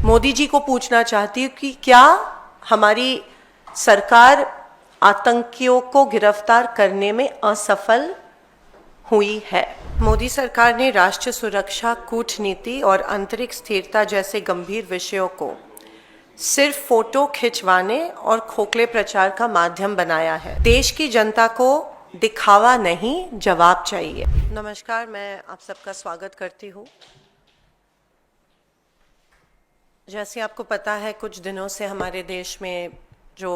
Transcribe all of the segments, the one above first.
मोदी जी को पूछना चाहती हूँ कि क्या हमारी सरकार आतंकियों को गिरफ्तार करने में असफल हुई है। मोदी सरकार ने राष्ट्रीय सुरक्षा, कूटनीति और आंतरिक स्थिरता जैसे गंभीर विषयों को सिर्फ फोटो खिंचवाने और खोखले प्रचार का माध्यम बनाया है। देश की जनता को दिखावा नहीं, जवाब चाहिए। नमस्कार, मैं आप सबका स्वागत करती हूँ। जैसे आपको पता है, कुछ दिनों से हमारे देश में जो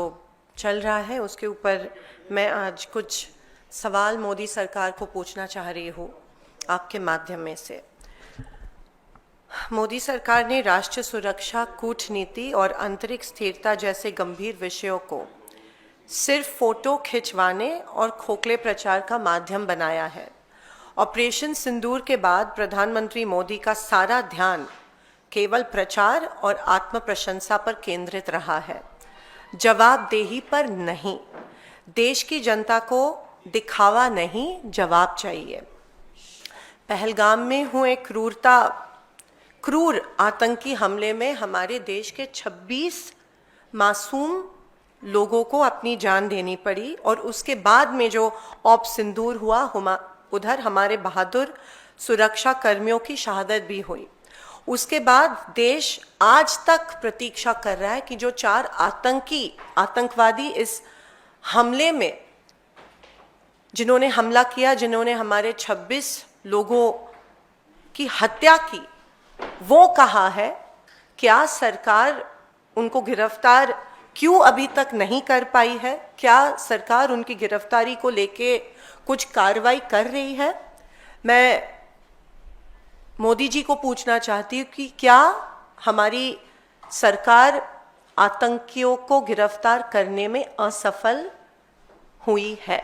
चल रहा है उसके ऊपर मैं आज कुछ सवाल मोदी सरकार को पूछना चाह रही हूँ आपके माध्यम में से। मोदी सरकार ने राष्ट्रीय सुरक्षा, कूटनीति और आंतरिक स्थिरता जैसे गंभीर विषयों को सिर्फ फोटो खिंचवाने और खोखले प्रचार का माध्यम बनाया है। ऑपरेशन सिंदूर के बाद प्रधानमंत्री मोदी का सारा ध्यान केवल प्रचार और आत्म प्रशंसा पर केंद्रित रहा है, जवाबदेही पर नहीं। देश की जनता को दिखावा नहीं, जवाब चाहिए। पहलगाम में हुए क्रूर आतंकी हमले में हमारे देश के 26 मासूम लोगों को अपनी जान देनी पड़ी और उसके बाद में जो ऑप सिंदूर हुआ, उधर हमारे बहादुर सुरक्षा कर्मियों की शहादत भी हुई। उसके बाद देश आज तक प्रतीक्षा कर रहा है कि जो 4 आतंकवादी इस हमले में जिन्होंने हमला किया, जिन्होंने हमारे 26 लोगों की हत्या की, वो कहाँ है? क्या सरकार उनको गिरफ्तार क्यों अभी तक नहीं कर पाई है? क्या सरकार उनकी गिरफ्तारी को लेके कुछ कार्रवाई कर रही है? मैं मोदी जी को पूछना चाहती हूँ कि क्या हमारी सरकार आतंकियों को गिरफ्तार करने में असफल हुई है।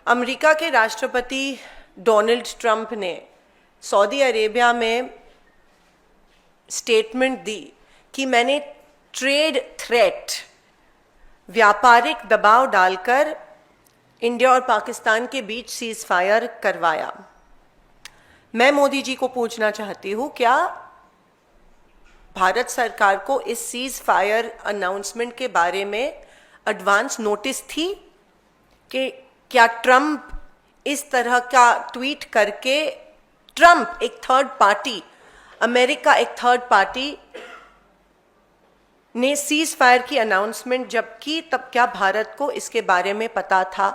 अमेरिका के राष्ट्रपति डोनाल्ड ट्रंप ने सऊदी अरेबिया में स्टेटमेंट दी कि मैंने ट्रेड थ्रेट, व्यापारिक दबाव डालकर इंडिया और पाकिस्तान के बीच सीज फायर करवाया। मैं मोदी जी को पूछना चाहती हूँ, क्या भारत सरकार को इस सीज फायर अनाउंसमेंट के बारे में एडवांस नोटिस थी कि क्या ट्रंप इस तरह का ट्वीट करके, ट्रंप एक थर्ड पार्टी, अमेरिका एक थर्ड पार्टी ने सीज फायर की अनाउंसमेंट जब की, तब क्या भारत को इसके बारे में पता था?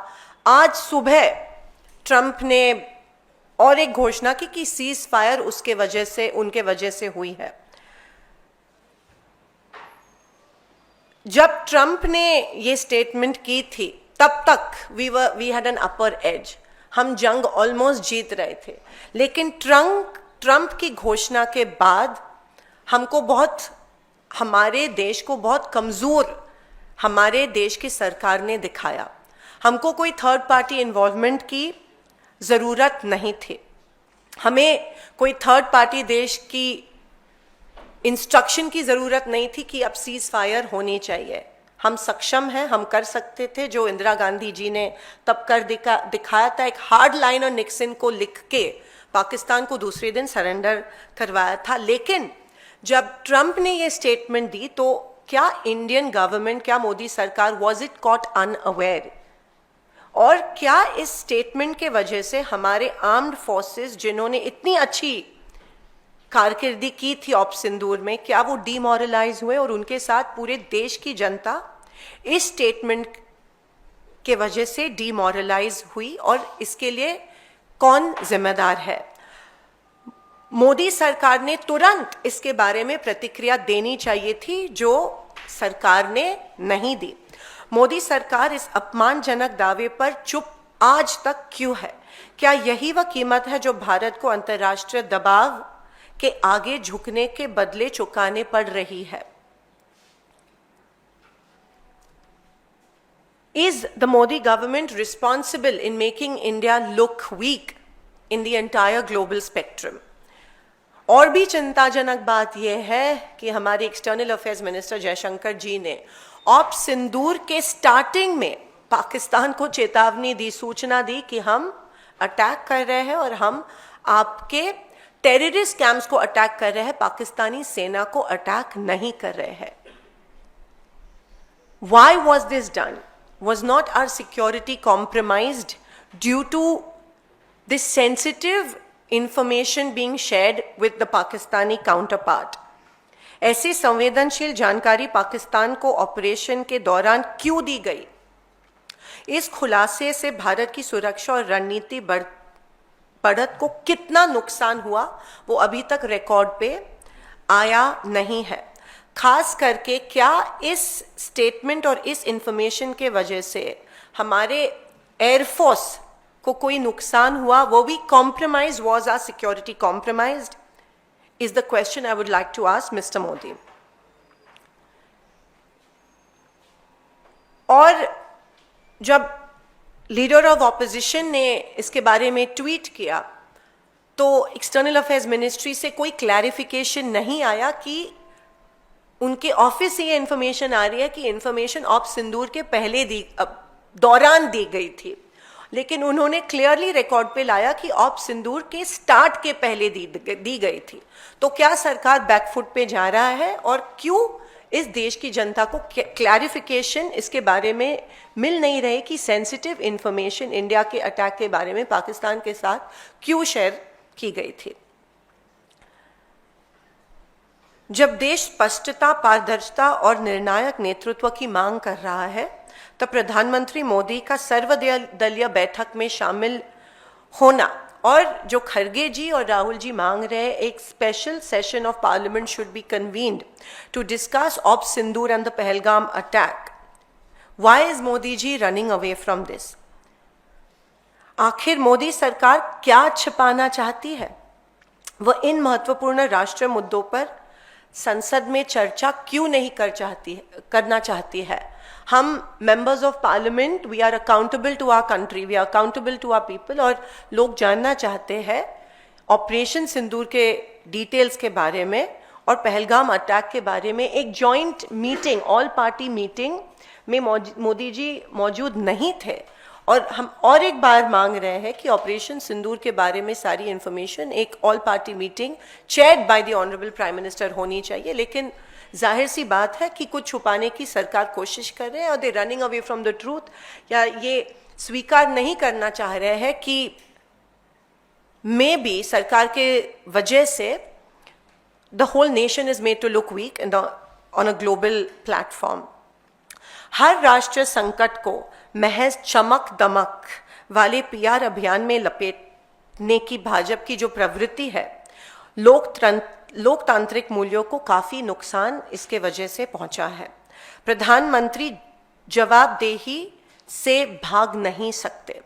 आज सुबह ट्रंप ने और एक घोषणा की कि सीज फायर उनके वजह से हुई है। जब ट्रंप ने ये स्टेटमेंट की थी, तब तक we had an upper edge, हम जंग ऑलमोस्ट जीत रहे थे। लेकिन ट्रंप की घोषणा के बाद हमारे देश को बहुत कमजोर हमारे देश की सरकार ने दिखाया। हमको कोई थर्ड पार्टी इन्वॉल्वमेंट की ज़रूरत नहीं थी। हमें कोई थर्ड पार्टी देश की इंस्ट्रक्शन की ज़रूरत नहीं थी कि अब सीज फायर होनी चाहिए। हम सक्षम हैं, हम कर सकते थे जो इंदिरा गांधी जी ने तब कर दिखाया था। एक हार्ड लाइन और निक्सन को लिख के पाकिस्तान को दूसरे दिन सरेंडर करवाया था। लेकिन जब ट्रंप ने ये स्टेटमेंट दी, तो क्या इंडियन गवर्नमेंट, क्या मोदी सरकार वॉज इट कॉट अनअवेयर? और क्या इस स्टेटमेंट के वजह से हमारे आर्म्ड फोर्सेस, जिन्होंने इतनी अच्छी कारकिर्दी की थी ऑप सिंदूर में, क्या वो डीमोरलाइज हुए और उनके साथ पूरे देश की जनता इस स्टेटमेंट के वजह से डीमोरलाइज हुई? और इसके लिए कौन जिम्मेदार है? मोदी सरकार ने तुरंत इसके बारे में प्रतिक्रिया देनी चाहिए थी, जो सरकार ने नहीं दी। मोदी सरकार इस अपमानजनक दावे पर चुप आज तक क्यों है? क्या यही वह कीमत है जो भारत को अंतर्राष्ट्रीय दबाव के आगे झुकने के बदले चुकाने पड़ रही है? Is the Modi government responsible in making India look weak in the entire global spectrum? और भी चिंताजनक बात यह है कि हमारे एक्सटर्नल अफेयर्स मिनिस्टर जयशंकर जी ने ऑप सिंदूर के स्टार्टिंग में पाकिस्तान को चेतावनी दी, सूचना दी कि हम अटैक कर रहे हैं और हम आपके टेररिस्ट कैंप्स को अटैक कर रहे हैं, पाकिस्तानी सेना को अटैक नहीं कर रहे हैं। Why was this done? Was not our security compromised due to this sensitive information being shared with the Pakistani counterpart? ऐसी संवेदनशील जानकारी पाकिस्तान को ऑपरेशन के दौरान क्यों दी गई? इस खुलासे से भारत की सुरक्षा और रणनीति बढ़त को कितना नुकसान हुआ वो अभी तक रिकॉर्ड पे आया नहीं है। खास करके क्या इस स्टेटमेंट और इस इंफॉर्मेशन के वजह से हमारे एयरफोर्स को कोई नुकसान हुआ, वो भी compromise, was our security compromised, is the question I would like to ask mister Modi. और जब लीडर ऑफ ऑपोजिशन ने इसके बारे में ट्वीट किया तो एक्सटर्नल अफेयर्स मिनिस्ट्री से कोई क्लैरिफिकेशन नहीं आया कि उनके ऑफिस से ये इंफॉर्मेशन आ रही है कि इंफॉर्मेशन ऑप सिंदूर के पहले दौरान दी गई थी, लेकिन उन्होंने क्लियरली रिकॉर्ड पे लाया कि ऑप सिंदूर के स्टार्ट के पहले दी गई थी। तो क्या सरकार बैकफुट पे जा रहा है और क्यों इस देश की जनता को क्लैरिफिकेशन इसके बारे में मिल नहीं रहे कि सेंसिटिव इंफॉर्मेशन इंडिया के अटैक के बारे में पाकिस्तान के साथ क्यों शेयर की गई थी? जब देश स्पष्टता, पारदर्शिता और निर्णायक नेतृत्व की मांग कर रहा है, तब प्रधानमंत्री मोदी का सर्वदलीय बैठक में शामिल होना और जो खरगे जी और राहुल जी मांग रहे हैं, एक special session of parliament should be convened to discuss op Sindoor and the Pahalgam attack. Why is Modi ji running away from this? आखिर मोदी सरकार क्या छिपाना चाहती है? वह इन महत्वपूर्ण राष्ट्रीय मुद्दों पर संसद में चर्चा क्यों नहीं करना चाहती है? हम members of parliament, we are accountable to our country, we are accountable to our people, और लोग जानना चाहते हैं ऑपरेशन सिंदूर के डिटेल्स के बारे में और पहलगाम अटैक के बारे में। एक joint meeting, all party meeting में मोदी जी मौजूद नहीं थे, और हम और एक बार मांग रहे हैं कि ऑपरेशन सिंदूर के बारे में सारी इंफॉर्मेशन एक all party meeting chaired by the honourable prime minister होनी चाहिए। लेकिन जाहिर सी बात है कि कुछ छुपाने की सरकार कोशिश कर रहे हैं और दे running away from the truth, या ये स्वीकार नहीं करना चाह रहे हैं कि मे बी सरकार के वजह से the whole nation is made to look weak on a global platform. हर राष्ट्रीय संकट को महज चमक दमक वाले पीआर अभियान में लपेटने की भाजपा की जो प्रवृत्ति है, लोकतांत्रिक मूल्यों को काफी नुकसान इसके वजह से पहुंचा है। प्रधानमंत्री जवाबदेही से भाग नहीं सकते।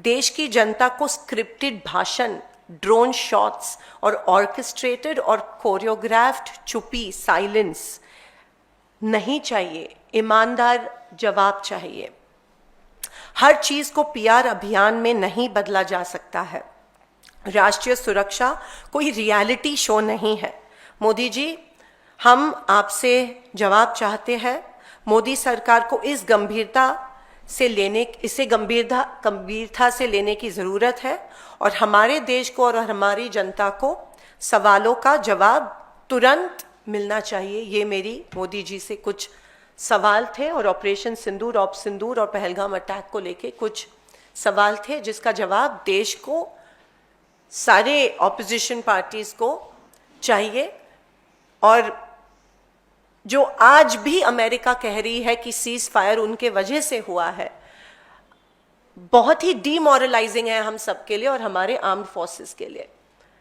देश की जनता को स्क्रिप्टेड भाषण, ड्रोन शॉट्स और ऑर्केस्ट्रेटेड और कोरियोग्राफ्ड चुप्पी, साइलेंस नहीं चाहिए। ईमानदार जवाब चाहिए। हर चीज को पीआर अभियान में नहीं बदला जा सकता है। राष्ट्रीय सुरक्षा कोई रियलिटी शो नहीं है। मोदी जी, हम आपसे जवाब चाहते हैं। मोदी सरकार को इसे गंभीरता से लेने की जरूरत है, और हमारे देश को और हमारी जनता को सवालों का जवाब तुरंत मिलना चाहिए। ये मेरी मोदी जी से कुछ सवाल थे, और ऑपरेशन सिंदूर, ऑप सिंदूर और पहलगाम अटैक को लेके कुछ सवाल थे जिसका जवाब देश को, सारे ऑपोजिशन पार्टीज को चाहिए। और जो आज भी अमेरिका कह रही है कि सीज फायर उनके वजह से हुआ है, बहुत ही डीमोरलाइजिंग है हम सबके लिए और हमारे आर्म्ड फोर्सेस के लिए।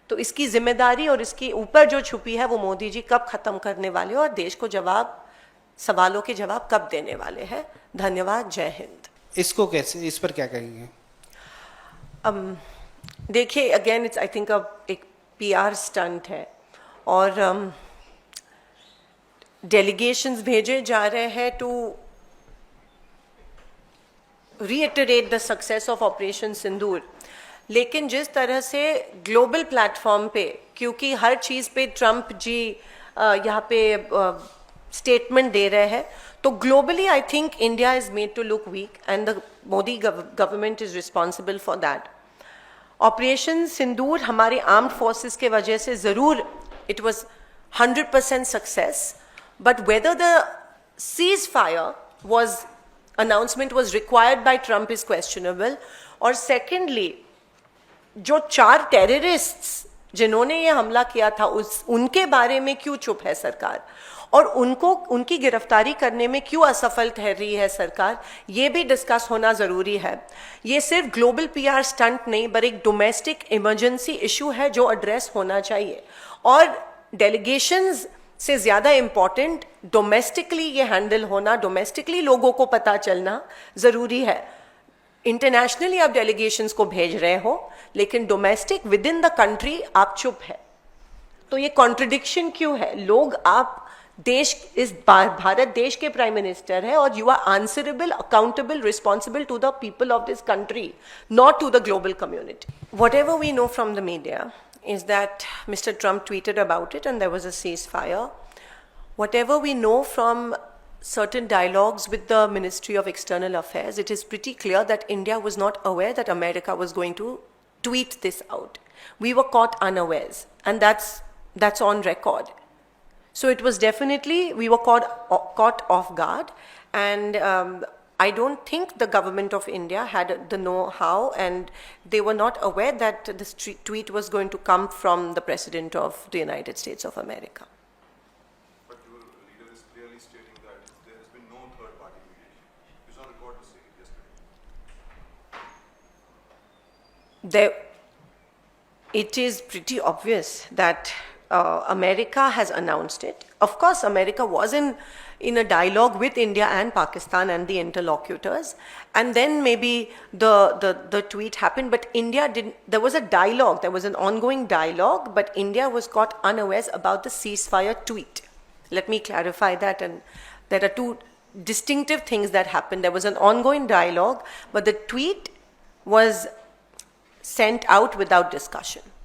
तो इसकी जिम्मेदारी और इसके ऊपर जो छुपी है वो मोदी जी कब खत्म करने वाले और देश को सवालों के जवाब कब देने वाले हैं? धन्यवाद। जय हिंद। इसको कैसे, इस पर क्या कहेंगे? देखिए, अगेन इट्स आई थिंक एक पीआर स्टंट है, और डेलीगेशंस भेजे जा रहे हैं to reiterate the success of operation Sindoor. लेकिन जिस तरह से ग्लोबल प्लेटफॉर्म पे, क्योंकि हर चीज़ पे ट्रंप जी यहाँ पे स्टेटमेंट दे रहे हैं, तो globally I think India is made to look weak and the Modi government is responsible for that. Operation Sindoor हमारे आर्म्ड फोर्सेस के वजह से ज़रूर it was 100% success, but whether the ceasefire was announcement was required by Trump is questionable. और secondly, जो 4 terrorists जिन्होंने ये हमला किया था उनके बारे में क्यों चुप है सरकार, और उनकी गिरफ्तारी करने में क्यों असफल ठहर रही है सरकार, ये भी डिस्कस होना ज़रूरी है. ये सिर्फ ग्लोबल पीआर स्टंट नहीं, पर एक डोमेस्टिक इमरजेंसी इशू है जो एड्रेस होना चाहिए. और डेलीगेशंस से ज़्यादा इम्पॉर्टेंट डोमेस्टिकली ये हैंडल होना, डोमेस्टिकली लोगों को पता चलना ज़रूरी है. इंटरनेशनली आप डेलीगेशंस को भेज रहे हो, लेकिन domestic with in the country आप चुप है. तो ये कॉन्ट्रडिक्शन क्यों है? लोग, आप देश, इस भारत देश के प्राइम मिनिस्टर है और you are answerable, accountable, responsible to the people of this country, not to the global community. Whatever we know from the media is that Mr. Trump tweeted about it and there was a ceasefire. Whatever we know from certain dialogues with the Ministry of External Affairs, it is pretty clear that India was not aware that America was going to tweet this out. We were caught unawares, and that's on record. So it was definitely, we were caught off guard, and I don't think the government of India had the know-how, and they were not aware that this tweet was going to come from the President of the United States of America. But your leader is clearly stating that there has been no third-party mediation. He's on record to say it yesterday. It is pretty obvious that America has announced it. Of course, America was in a dialogue with India and Pakistan and the interlocutors, and then maybe the tweet happened, but India didn't. There was a dialogue, there was an ongoing dialogue, but India was caught unawares about the ceasefire tweet. Let me clarify that, and there are 2 distinctive things that happened. There was an ongoing dialogue, but the tweet was sent out without discussion.